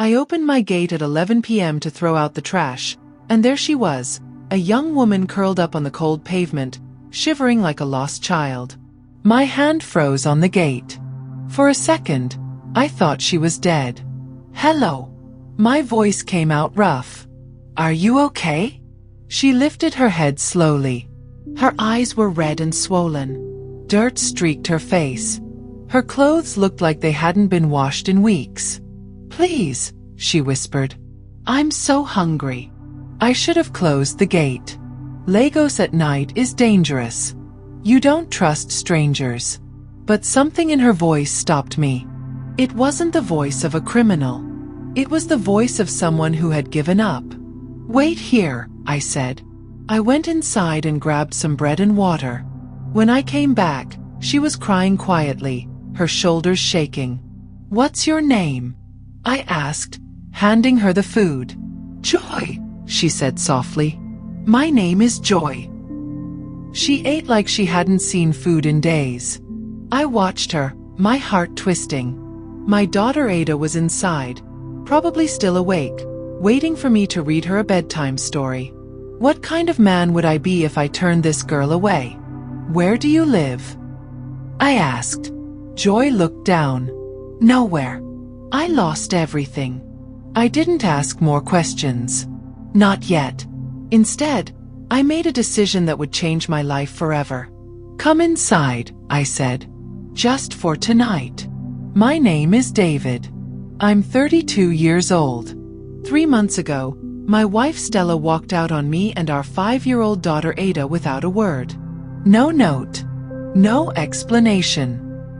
I opened my gate at 11 p.m. to throw out the trash, and there she was, a young woman curled up on the cold pavement, shivering like a lost child. My hand froze on the gate. For a second, I thought she was dead. "Hello." My voice came out rough. "Are you okay?" She lifted her head slowly. Her eyes were red and swollen. Dirt streaked her face. Her clothes looked like they hadn't been washed in weeks. "Please," she whispered. "I'm so hungry." I should have closed the gate. Lagos at night is dangerous. You don't trust strangers. But something in her voice stopped me. It wasn't the voice of a criminal. It was the voice of someone who had given up. "Wait here," I said. I went inside and grabbed some bread and water. When I came back, she was crying quietly, her shoulders shaking. "What's your name?" I asked, handing her the food. "Joy," she said softly. "My name is Joy." She ate like she hadn't seen food in days. I watched her, my heart twisting. My daughter Ada was inside, probably still awake, waiting for me to read her a bedtime story. What kind of man would I be if I turned this girl away? "Where do you live?" I asked. Joy looked down. "Nowhere. I lost everything." I didn't ask more questions. Not yet. Instead, I made a decision that would change my life forever. "Come inside," I said. "Just for tonight. My name is David. I'm 32 years old. 3 months ago, my wife Stella walked out on me and our 5-year-old daughter Ada without a word. No note. No explanation.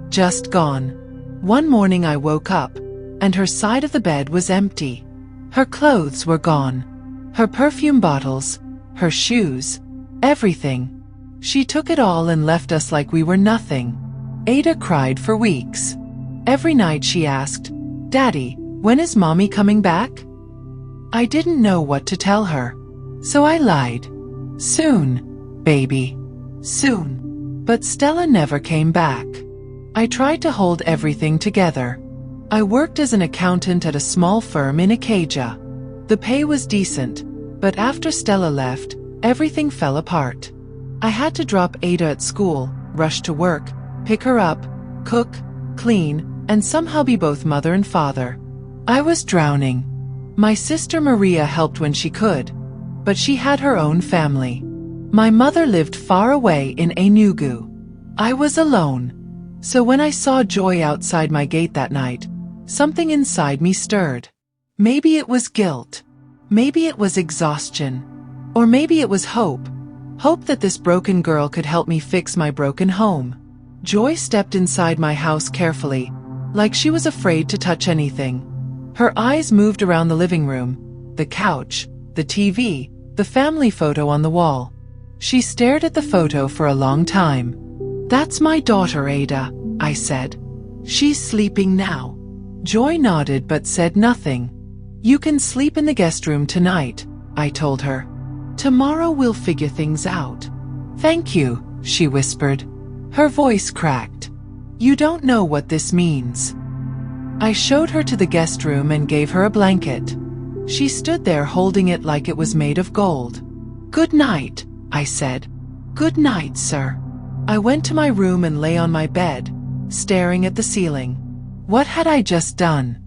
Just gone. One morning I woke up, and her side of the bed was empty. Her clothes were gone. Her perfume bottles, her shoes, everything. She took it all and left us like we were nothing. Ada cried for weeks. Every night she asked, "Daddy, when is Mommy coming back?" I didn't know what to tell her, so I lied. "Soon, baby. Soon." But Stella never came back. I tried to hold everything together. I worked as an accountant at a small firm in Ikeja. The pay was decent, but after Stella left, everything fell apart. I had to drop Ada at school, rush to work, pick her up, cook, clean, and somehow be both mother and father. I was drowning. My sister Maria helped when she could, but she had her own family. My mother lived far away in Enugu. I was alone. So when I saw Joy outside my gate that night, something inside me stirred. Maybe it was guilt. Maybe it was exhaustion. Or maybe it was hope. Hope that this broken girl could help me fix my broken home. Joy stepped inside my house carefully, like she was afraid to touch anything. Her eyes moved around the living room, the couch, the TV, the family photo on the wall. She stared at the photo for a long time. "That's my daughter Ada," I said. "She's sleeping now." Joy nodded but said nothing. "You can sleep in the guest room tonight," I told her. "Tomorrow we'll figure things out." "Thank you," she whispered. Her voice cracked. "You don't know what this means." I showed her to the guest room and gave her a blanket. She stood there holding it like it was made of gold. "Good night," I said. "Good night, sir." I went to my room and lay on my bed, staring at the ceiling. What had I just done?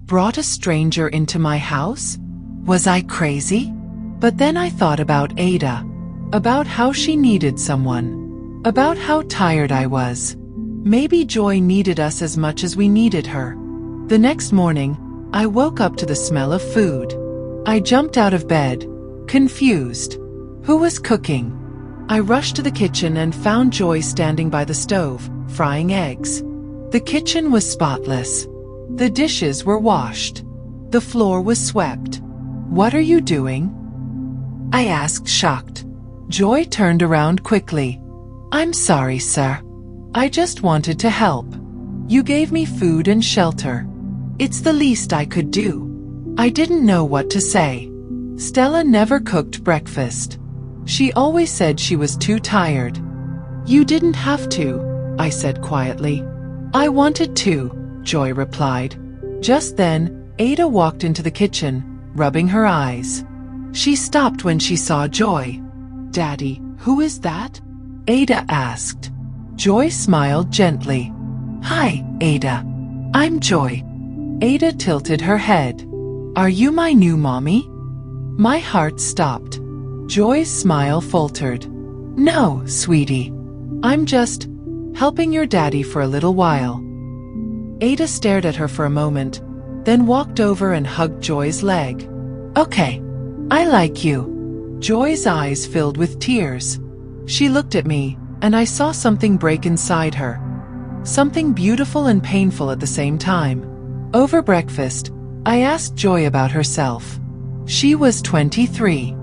Brought a stranger into my house? Was I crazy? But then I thought about Ada, about how she needed someone, about how tired I was. Maybe Joy needed us as much as we needed her. The next morning, I woke up to the smell of food. I jumped out of bed, confused. Who was cooking? I rushed to the kitchen and found Joy standing by the stove, frying eggs. The kitchen was spotless. The dishes were washed. The floor was swept. "What are you doing?" I asked, shocked. Joy turned around quickly. "I'm sorry, sir. I just wanted to help. You gave me food and shelter. It's the least I could do." I didn't know what to say. Stella never cooked breakfast. She always said she was too tired. "You didn't have to," I said quietly. "I wanted to," Joy replied. Just then, Ada walked into the kitchen, rubbing her eyes. She stopped when she saw Joy. "Daddy, who is that?" Ada asked. Joy smiled gently. "Hi, Ada. I'm Joy." Ada tilted her head. "Are you my new mommy?" My heart stopped. Joy's smile faltered. "No, sweetie. I'm just helping your daddy for a little while." Ada stared at her for a moment, then walked over and hugged Joy's leg. "Okay, I like you." Joy's eyes filled with tears. She looked at me, and I saw something break inside her. Something beautiful and painful at the same time. Over breakfast, I asked Joy about herself. She was 23.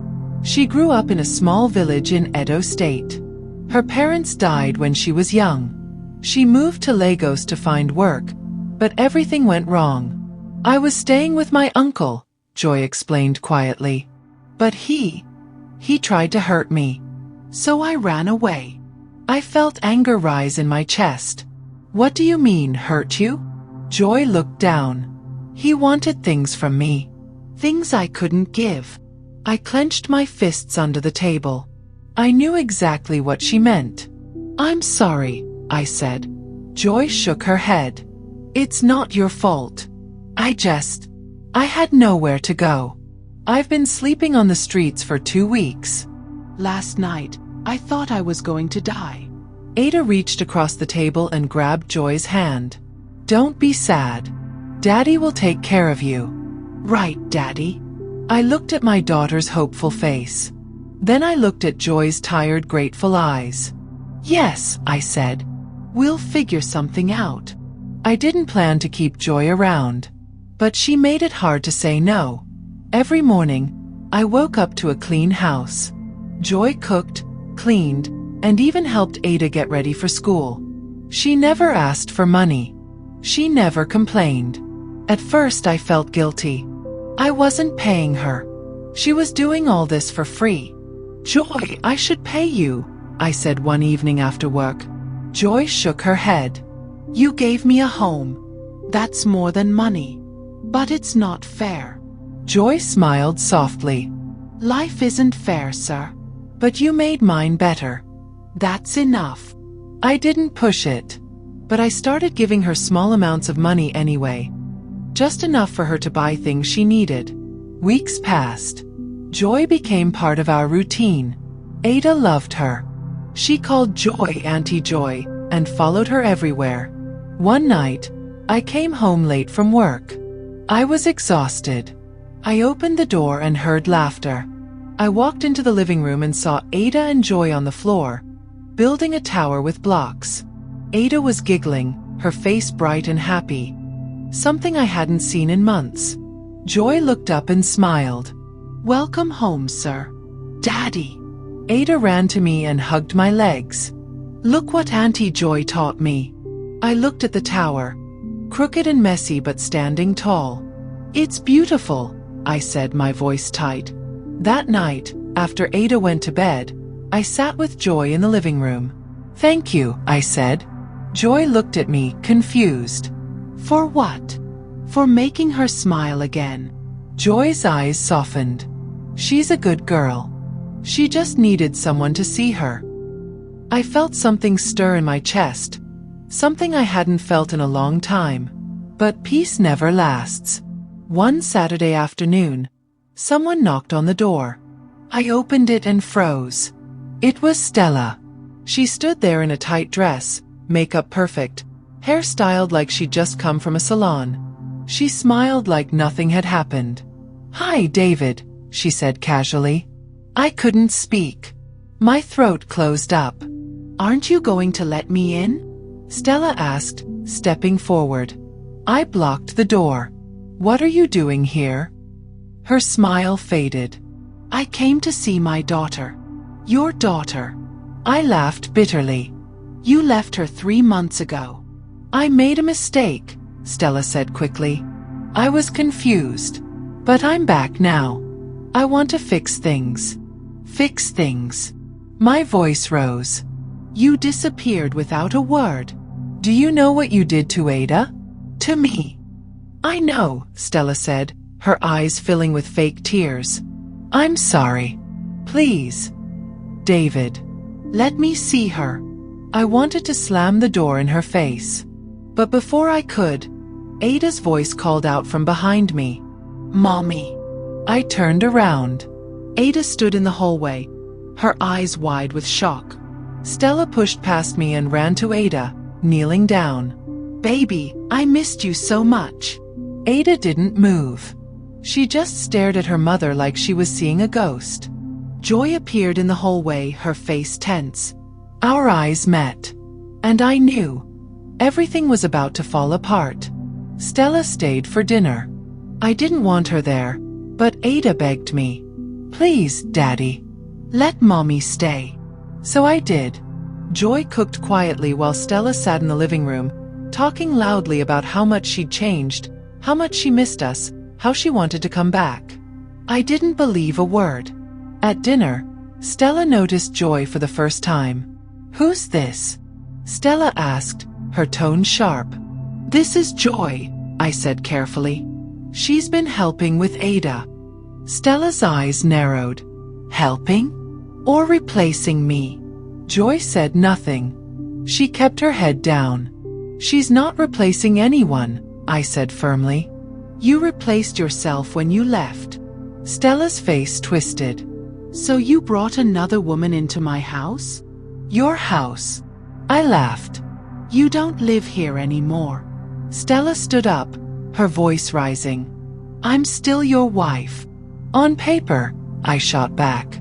She grew up in a small village in Edo State. Her parents died when she was young. She moved to Lagos to find work, but everything went wrong. "I was staying with my uncle," Joy explained quietly. "But he tried to hurt me. So I ran away." I felt anger rise in my chest. "What do you mean, hurt you?" Joy looked down. "He wanted things from me. Things I couldn't give." I clenched my fists under the table. I knew exactly what she meant. "I'm sorry," I said. Joy shook her head. "It's not your fault. I had nowhere to go. I've been sleeping on the streets for 2 weeks. Last night, I thought I was going to die." Ada reached across the table and grabbed Joy's hand. "Don't be sad. Daddy will take care of you." "Right, Daddy." I looked at my daughter's hopeful face. Then I looked at Joy's tired, grateful eyes. "Yes," I said. "We'll figure something out." I didn't plan to keep Joy around, but she made it hard to say no. Every morning, I woke up to a clean house. Joy cooked, cleaned, and even helped Ada get ready for school. She never asked for money. She never complained. At first I felt guilty. I wasn't paying her. She was doing all this for free. "Joy, I should pay you," I said one evening after work. Joy shook her head. "You gave me a home. That's more than money. But it's not fair." Joy smiled softly. "Life isn't fair, sir. But you made mine better. That's enough." I didn't push it, but I started giving her small amounts of money anyway. Just enough for her to buy things she needed. Weeks passed. Joy became part of our routine. Ada loved her. She called Joy Auntie Joy and followed her everywhere. One night, I came home late from work. I was exhausted. I opened the door and heard laughter. I walked into the living room and saw Ada and Joy on the floor, building a tower with blocks. Ada was giggling, her face bright and happy. Something I hadn't seen in months. Joy looked up and smiled. "Welcome home, sir." "Daddy." Ada ran to me and hugged my legs. "Look what Auntie Joy taught me." I looked at the tower, crooked and messy but standing tall. "It's beautiful," I said, my voice tight. That night, after Ada went to bed, I sat with Joy in the living room. "Thank you," I said. Joy looked at me, confused. "For what?" "For making her smile again." Joy's eyes softened. "She's a good girl. She just needed someone to see her." I felt something stir in my chest, something I hadn't felt in a long time. But peace never lasts. One Saturday afternoon, someone knocked on the door. I opened it and froze. It was Stella. She stood there in a tight dress, makeup perfect, hair styled like she'd just come from a salon. She smiled like nothing had happened. "Hi, David," she said casually. I couldn't speak. My throat closed up. "Aren't you going to let me in?" Stella asked, stepping forward. I blocked the door. "What are you doing here?" Her smile faded. "I came to see my daughter." "Your daughter?" I laughed bitterly. "You left her 3 months ago." "I made a mistake," Stella said quickly. I was confused. "But I'm back now. I want to fix things." "Fix things?" My voice rose. "You disappeared without a word. Do you know what you did to Ada?" "To me?" I know, Stella said, her eyes filling with fake tears. I'm sorry. Please. David. Let me see her. I wanted to slam the door in her face. But before I could, Ada's voice called out from behind me. Mommy. I turned around. Ada stood in the hallway, her eyes wide with shock. Stella pushed past me and ran to Ada, kneeling down. Baby, I missed you so much. Ada didn't move. She just stared at her mother like she was seeing a ghost. Joy appeared in the hallway, her face tense. Our eyes met. And I knew. Everything was about to fall apart. Stella stayed for dinner. I didn't want her there, but Ada begged me. Please, Daddy. Let Mommy stay. So I did. Joy cooked quietly while Stella sat in the living room, talking loudly about how much she'd changed, how much she missed us, how she wanted to come back. I didn't believe a word. At dinner, Stella noticed Joy for the first time. Who's this? Stella asked, her tone sharp. This is Joy, I said carefully. She's been helping with Ada. Stella's eyes narrowed. Helping? Or replacing me? Joy said nothing. She kept her head down. She's not replacing anyone, I said firmly. You replaced yourself when you left. Stella's face twisted. So you brought another woman into my house? Your house. I laughed. You don't live here anymore. Stella stood up, her voice rising. I'm still your wife. On paper, I shot back.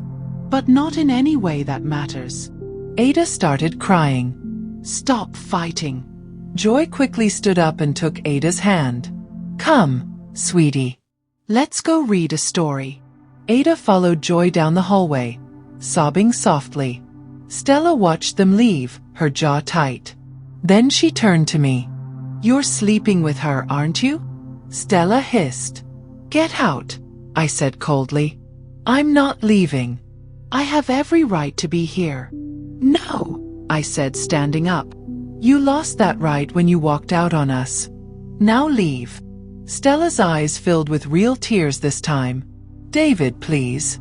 But not in any way that matters. Ada started crying. Stop fighting. Joy quickly stood up and took Ada's hand. Come, sweetie. Let's go read a story. Ada followed Joy down the hallway, sobbing softly. Stella watched them leave, her jaw tight. Then she turned to me. You're sleeping with her, aren't you? Stella hissed. Get out, I said coldly. I'm not leaving. I have every right to be here. No, I said, standing up. You lost that right when you walked out on us. Now leave. Stella's eyes filled with real tears this time. David, please.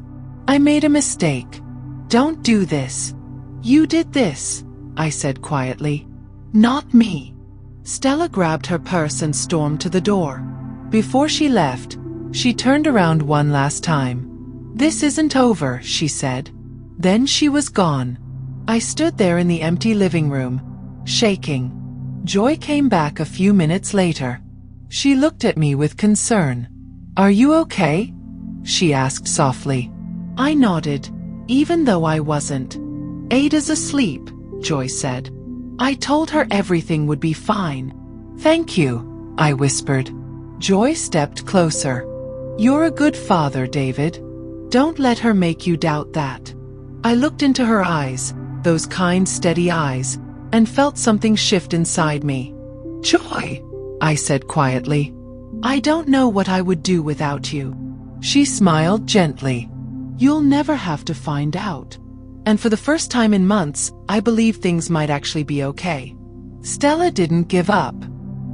I made a mistake. Don't do this. You did this, I said quietly. Not me. Stella grabbed her purse and stormed to the door. Before she left, she turned around one last time. This isn't over, she said. Then she was gone. I stood there in the empty living room, shaking. Joy came back a few minutes later. She looked at me with concern. Are you okay? She asked softly. I nodded, even though I wasn't. Ada's asleep, Joy said. I told her everything would be fine. Thank you, I whispered. Joy stepped closer. You're a good father, David. Don't let her make you doubt that. I looked into her eyes, those kind, steady eyes, and felt something shift inside me. Joy, I said quietly. I don't know what I would do without you. She smiled gently. You'll never have to find out. And for the first time in months, I believed things might actually be okay. Stella didn't give up.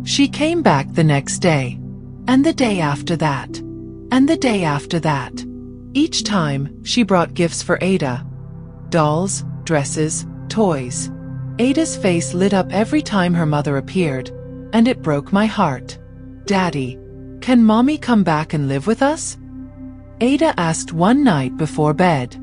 She came back the next day. And the day after that. And the day after that. Each time, she brought gifts for Ada. Dolls, dresses, toys. Ada's face lit up every time her mother appeared, and it broke my heart. Daddy, can Mommy come back and live with us? Ada asked one night before bed.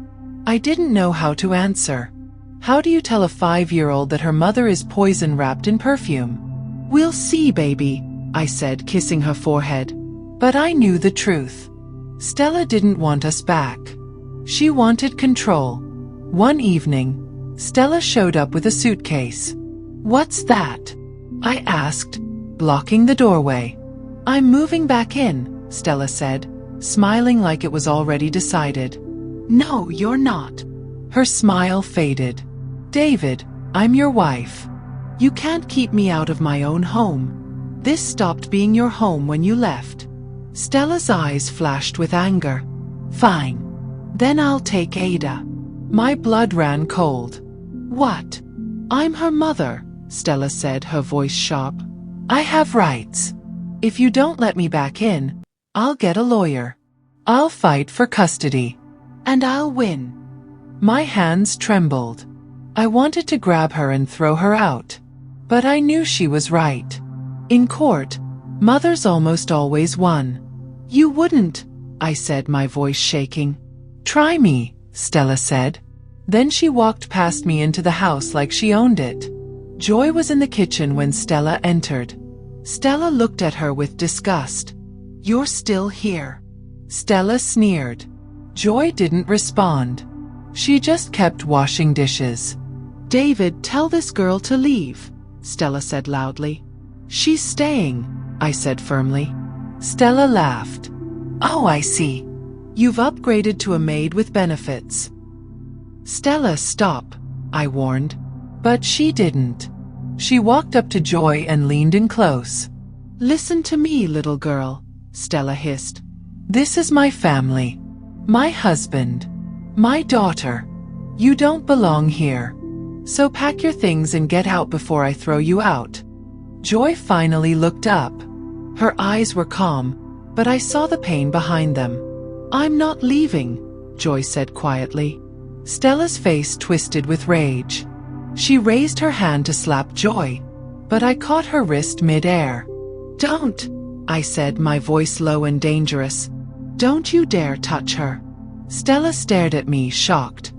I didn't know how to answer. How do you tell a 5-year-old that her mother is poison wrapped in perfume? We'll see, baby, I said, kissing her forehead. But I knew the truth. Stella didn't want us back. She wanted control. One evening, Stella showed up with a suitcase. What's that? I asked, blocking the doorway. I'm moving back in, Stella said, smiling like it was already decided. No, you're not. Her smile faded. David, I'm your wife. You can't keep me out of my own home. This stopped being your home when you left. Stella's eyes flashed with anger. Fine. Then I'll take Ada. My blood ran cold. What? I'm her mother, Stella said, her voice sharp. I have rights. If you don't let me back in, I'll get a lawyer. I'll fight for custody. And I'll win. My hands trembled. I wanted to grab her and throw her out. But I knew she was right. In court, mothers almost always won. You wouldn't, I said, my voice shaking. Try me, Stella said. Then she walked past me into the house like she owned it. Joy was in the kitchen when Stella entered. Stella looked at her with disgust. You're still here. Stella sneered. Joy didn't respond. She just kept washing dishes. David, tell this girl to leave, Stella said loudly. She's staying, I said firmly. Stella laughed. Oh, I see. You've upgraded to a maid with benefits. Stella, stop, I warned. But she didn't. She walked up to Joy and leaned in close. Listen to me, little girl, Stella hissed. This is my family. My husband. My daughter. You don't belong here. So pack your things and get out before I throw you out. Joy finally looked up. Her eyes were calm, but I saw the pain behind them. I'm not leaving, Joy said quietly. Stella's face twisted with rage. She raised her hand to slap Joy, but I caught her wrist mid-air. Don't, I said, my voice low and dangerous. Don't you dare touch her. Stella stared at me, shocked.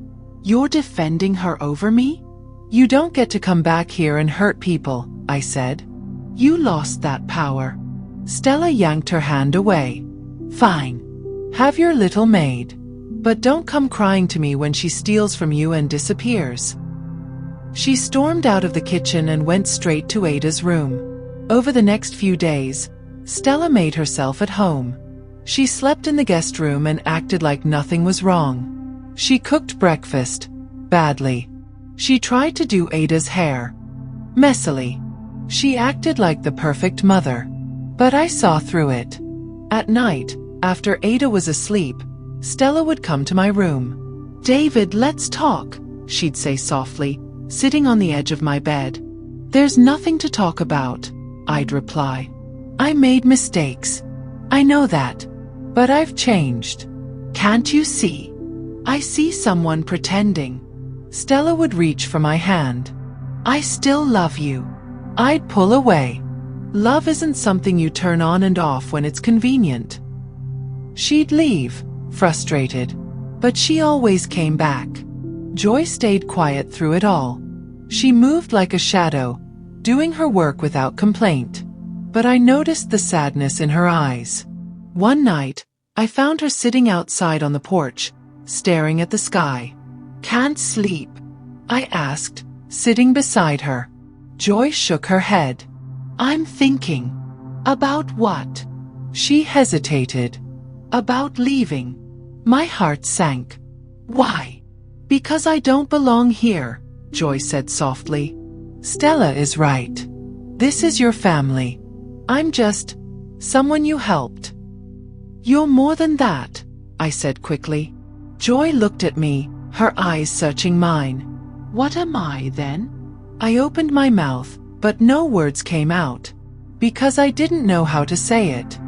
You're defending her over me? You don't get to come back here and hurt people, I said. You lost that power. Stella yanked her hand away. Fine. Have your little maid. But don't come crying to me when she steals from you and disappears. She stormed out of the kitchen and went straight to Ada's room. Over the next few days, Stella made herself at home. She slept in the guest room and acted like nothing was wrong. She cooked breakfast, badly. She tried to do Ada's hair, messily. She acted like the perfect mother. But I saw through it. At night, after Ada was asleep, Stella would come to my room. David, let's talk, she'd say softly, sitting on the edge of my bed. There's nothing to talk about, I'd reply. I made mistakes. I know that. But I've changed. Can't you see? I see someone pretending. Stella would reach for my hand. I still love you. I'd pull away. Love isn't something you turn on and off when it's convenient. She'd leave, frustrated. But she always came back. Joy stayed quiet through it all. She moved like a shadow, doing her work without complaint. But I noticed the sadness in her eyes. One night, I found her sitting outside on the porch, staring at the sky. Can't sleep? I asked, sitting beside her. Joy shook her head. I'm thinking. About what? She hesitated. About leaving. My heart sank. Why? Because I don't belong here, Joy said softly. Stella is right. This is your family. I'm just someone you helped. You're more than that, I said quickly. Joy looked at me, her eyes searching mine. What am I then? I opened my mouth, but no words came out. Because I didn't know how to say it.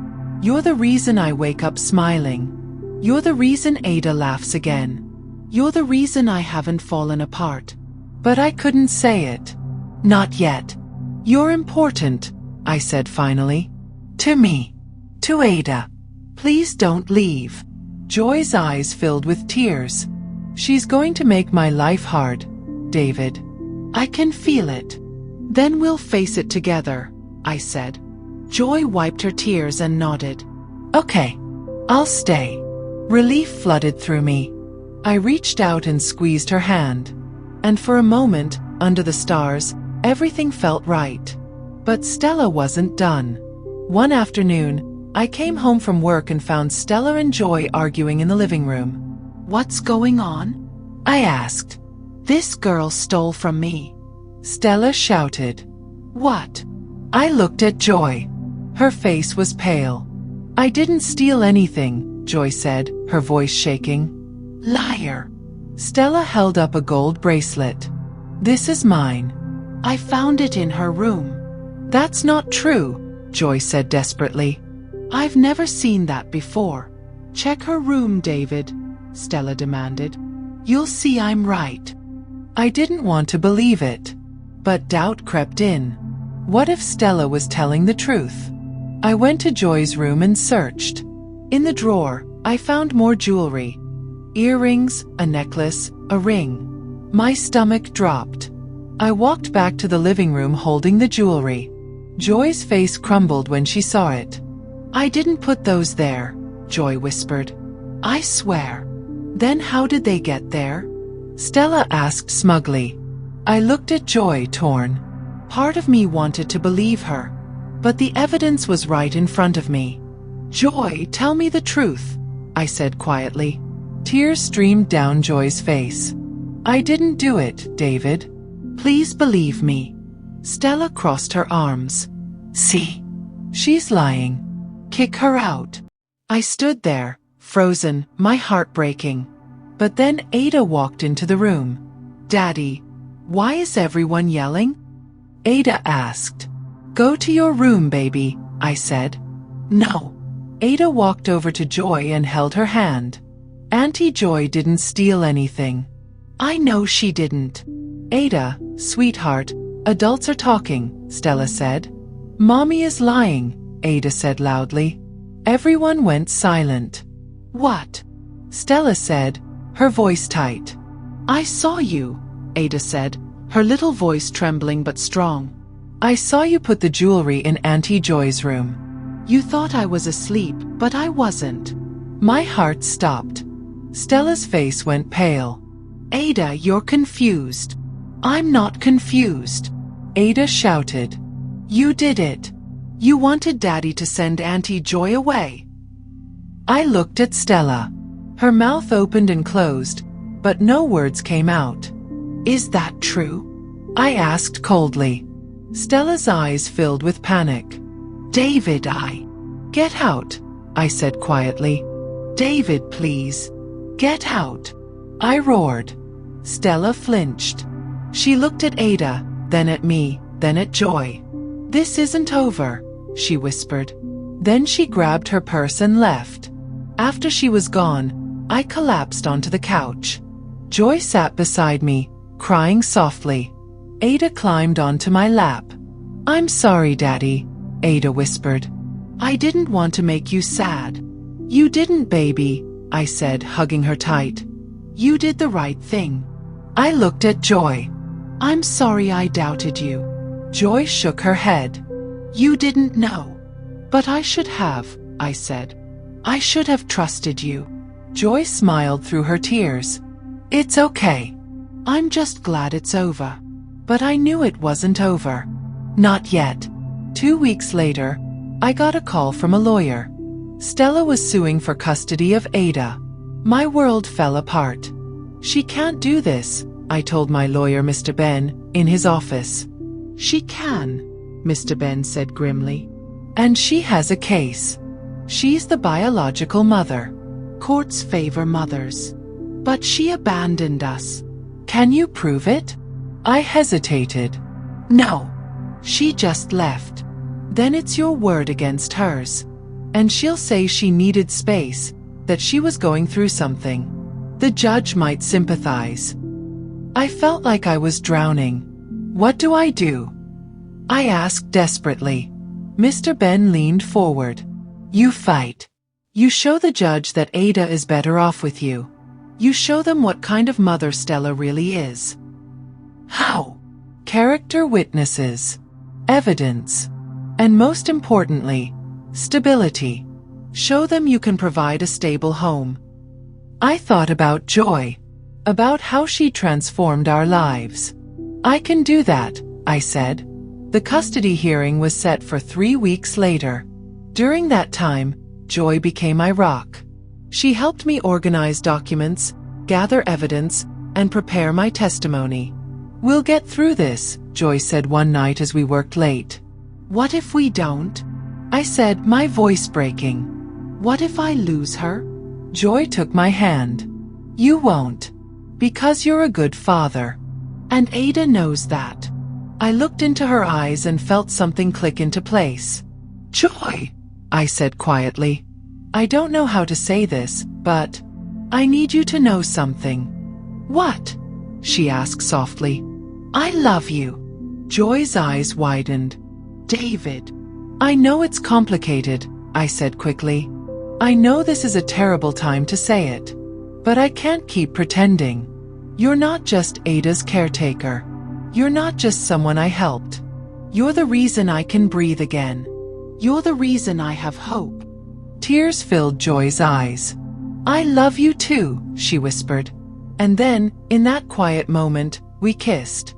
You're the reason I wake up smiling. You're the reason Ada laughs again. You're the reason I haven't fallen apart. But I couldn't say it. Not yet. You're important, I said finally. To me. To Ada. Please don't leave. Joy's eyes filled with tears. She's going to make my life hard, David. I can feel it. Then we'll face it together, I said. Joy wiped her tears and nodded. Okay. I'll stay. Relief flooded through me. I reached out and squeezed her hand. And for a moment, under the stars, everything felt right. But Stella wasn't done. One afternoon, I came home from work and found Stella and Joy arguing in the living room. What's going on? I asked. This girl stole from me. Stella shouted. What? I looked at Joy. Her face was pale. I didn't steal anything, Joy said, her voice shaking. Liar. Stella held up a gold bracelet. This is mine. I found it in her room. That's not true, Joy said desperately. "I've never seen that before." "Check her room, David," Stella demanded. "You'll see I'm right." I didn't want to believe it, but doubt crept in. What if Stella was telling the truth? I went to Joy's room and searched. In the drawer, I found more jewelry. Earrings, a necklace, a ring. My stomach dropped. I walked back to the living room holding the jewelry. Joy's face crumbled when she saw it. "I didn't put those there," Joy whispered. "I swear." "Then how did they get there?" Stella asked smugly. I looked at Joy, torn. Part of me wanted to believe her, but the evidence was right in front of me. "Joy, tell me the truth," I said quietly. Tears streamed down Joy's face. "I didn't do it, David. Please believe me." Stella crossed her arms. "See? She's lying. Kick her out." I stood there, frozen, my heart breaking. But then Ada walked into the room. "Daddy, why is everyone yelling?" Ada asked. "Go to your room, baby," I said. "No." Ada walked over to Joy and held her hand. "Auntie Joy didn't steal anything." "I know she didn't." "Ada, sweetheart, adults are talking," Stella said. "Mommy is lying," Ada said loudly. Everyone went silent. "What?" Stella said, her voice tight. "I saw you," Ada said, her little voice trembling but strong. "I saw you put the jewelry in Auntie Joy's room. You thought I was asleep, but I wasn't." My heart stopped. Stella's face went pale. "Ada, you're confused." "I'm not confused," Ada shouted. "You did it. You wanted Daddy to send Auntie Joy away." I looked at Stella. Her mouth opened and closed, but no words came out. "Is that true?" I asked coldly. Stella's eyes filled with panic. "David, Get out," I said quietly. "David, please. Get out." I roared. Stella flinched. She looked at Ada, then at me, then at Joy. "This isn't over," she whispered. Then she grabbed her purse and left. After she was gone, I collapsed onto the couch. Joy sat beside me, crying softly. Ada climbed onto my lap. "I'm sorry, Daddy," Ada whispered. "I didn't want to make you sad." "You didn't, baby," I said, hugging her tight. "You did the right thing." I looked at Joy. "I'm sorry I doubted you." Joy shook her head. "You didn't know." "But I should have," I said. "I should have trusted you." Joy smiled through her tears. "It's okay. I'm just glad it's over." But I knew it wasn't over. Not yet. 2 weeks later, I got a call from a lawyer. Stella was suing for custody of Ada. My world fell apart. "She can't do this," I told my lawyer, Mr. Ben, in his office. "She can," Mr. Ben said grimly. "And she has a case. She's the biological mother. Courts favor mothers. But she abandoned us. Can you prove it?" I hesitated. "No. She just left." "Then it's your word against hers. And she'll say she needed space, that she was going through something. The judge might sympathize." I felt like I was drowning. "What do I do?" I asked desperately. Mr. Ben leaned forward. "You fight. You show the judge that Ada is better off with you. You show them what kind of mother Stella really is." "How?" "Character witnesses. Evidence. And most importantly, stability. Show them you can provide a stable home." I thought about Joy. About how she transformed our lives. "I can do that," I said. The custody hearing was set for 3 weeks later. During that time, Joy became my rock. She helped me organize documents, gather evidence, and prepare my testimony. "We'll get through this," Joy said one night as we worked late. "What if we don't?" I said, my voice breaking. "What if I lose her?" Joy took my hand. "You won't. Because you're a good father. And Ada knows that." I looked into her eyes and felt something click into place. Joy, I said quietly. I don't know how to say this, but I need you to know something. What? She asked softly. I love you. Joy's eyes widened. David. I know it's complicated, I said quickly. I know this is a terrible time to say it. But I can't keep pretending. You're not just Ada's caretaker. You're not just someone I helped. You're the reason I can breathe again. You're the reason I have hope. Tears filled Joy's eyes. I love you too, she whispered. And then, in that quiet moment, we kissed.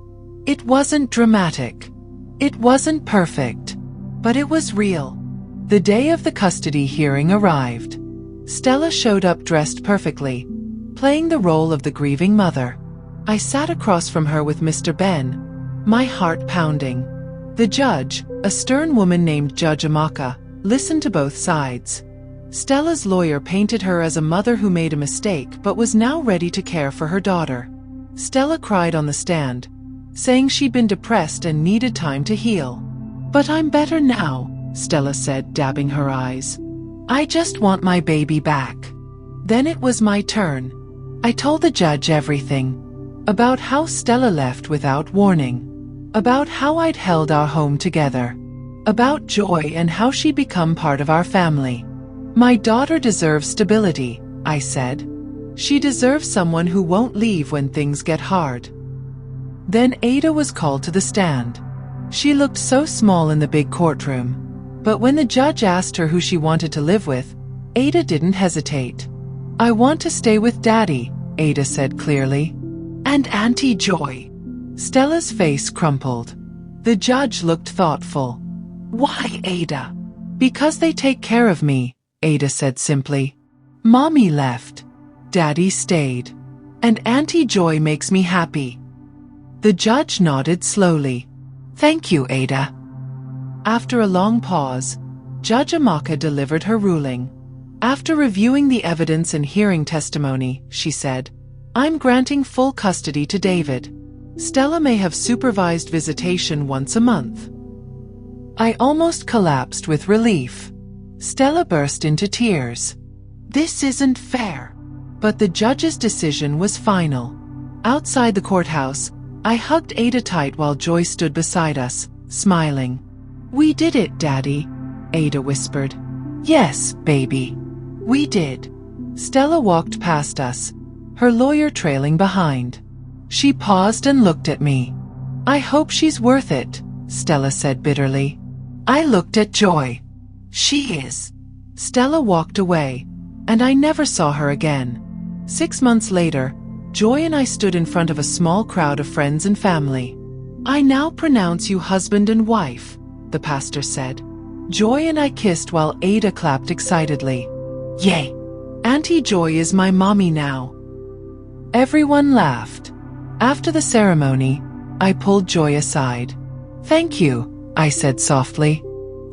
It wasn't dramatic. It wasn't perfect. But it was real. The day of the custody hearing arrived. Stella showed up dressed perfectly, playing the role of the grieving mother. I sat across from her with Mr. Ben, my heart pounding. The judge, a stern woman named Judge Amaka, listened to both sides. Stella's lawyer painted her as a mother who made a mistake but was now ready to care for her daughter. Stella cried on the stand, saying she'd been depressed and needed time to heal. But I'm better now, Stella said, dabbing her eyes. I just want my baby back. Then it was my turn. I told the judge everything. About how Stella left without warning. About how I'd held our home together. About Joy and how she'd become part of our family. My daughter deserves stability, I said. She deserves someone who won't leave when things get hard. Then Ada was called to the stand. She looked so small in the big courtroom. But when the judge asked her who she wanted to live with, Ada didn't hesitate. I want to stay with Daddy, Ada said clearly. And Auntie Joy. Stella's face crumpled. The judge looked thoughtful. Why, Ada? Because they take care of me, Ada said simply. Mommy left. Daddy stayed. And Auntie Joy makes me happy. The judge nodded slowly. Thank you, Ada. After a long pause, Judge Amaka delivered her ruling. After reviewing the evidence and hearing testimony, she said, I'm granting full custody to David. Stella may have supervised visitation once a month. I almost collapsed with relief. Stella burst into tears. This isn't fair. But the judge's decision was final. Outside the courthouse, I hugged Ada tight while Joy stood beside us, smiling. We did it, Daddy, Ada whispered. Yes, baby. We did. Stella walked past us, her lawyer trailing behind. She paused and looked at me. I hope she's worth it, Stella said bitterly. I looked at Joy. She is. Stella walked away, and I never saw her again. 6 months later, Joy and I stood in front of a small crowd of friends and family. I now pronounce you husband and wife, the pastor said. Joy and I kissed while Ada clapped excitedly. Yay! Auntie Joy is my mommy now. Everyone laughed. After the ceremony, I pulled Joy aside. Thank you, I said softly.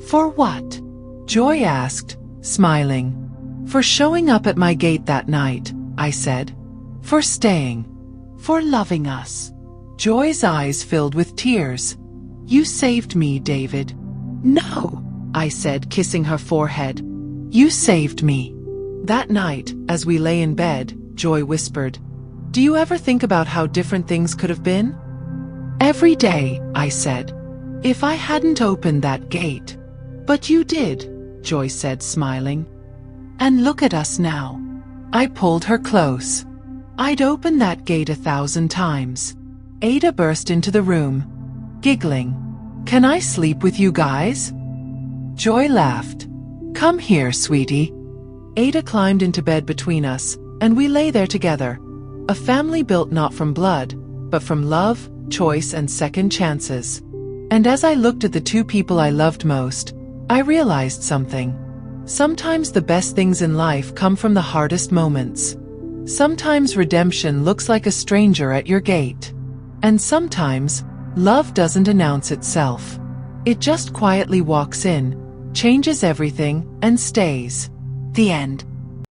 For what? Joy asked, smiling. For showing up at my gate that night, I said. For staying. For loving us. Joy's eyes filled with tears. You saved me, David. No, I said, kissing her forehead. You saved me. That night, as we lay in bed, Joy whispered, Do you ever think about how different things could have been? Every day, I said. If I hadn't opened that gate. But you did, Joy said, smiling. And look at us now. I pulled her close. I'd opened that gate 1,000 times. Ada burst into the room, giggling. Can I sleep with you guys? Joy laughed. Come here, sweetie. Ada climbed into bed between us, and we lay there together. A family built not from blood, but from love, choice, and second chances. And as I looked at the two people I loved most, I realized something. Sometimes the best things in life come from the hardest moments. Sometimes redemption looks like a stranger at your gate. And sometimes, love doesn't announce itself. It just quietly walks in, changes everything, and stays. The end.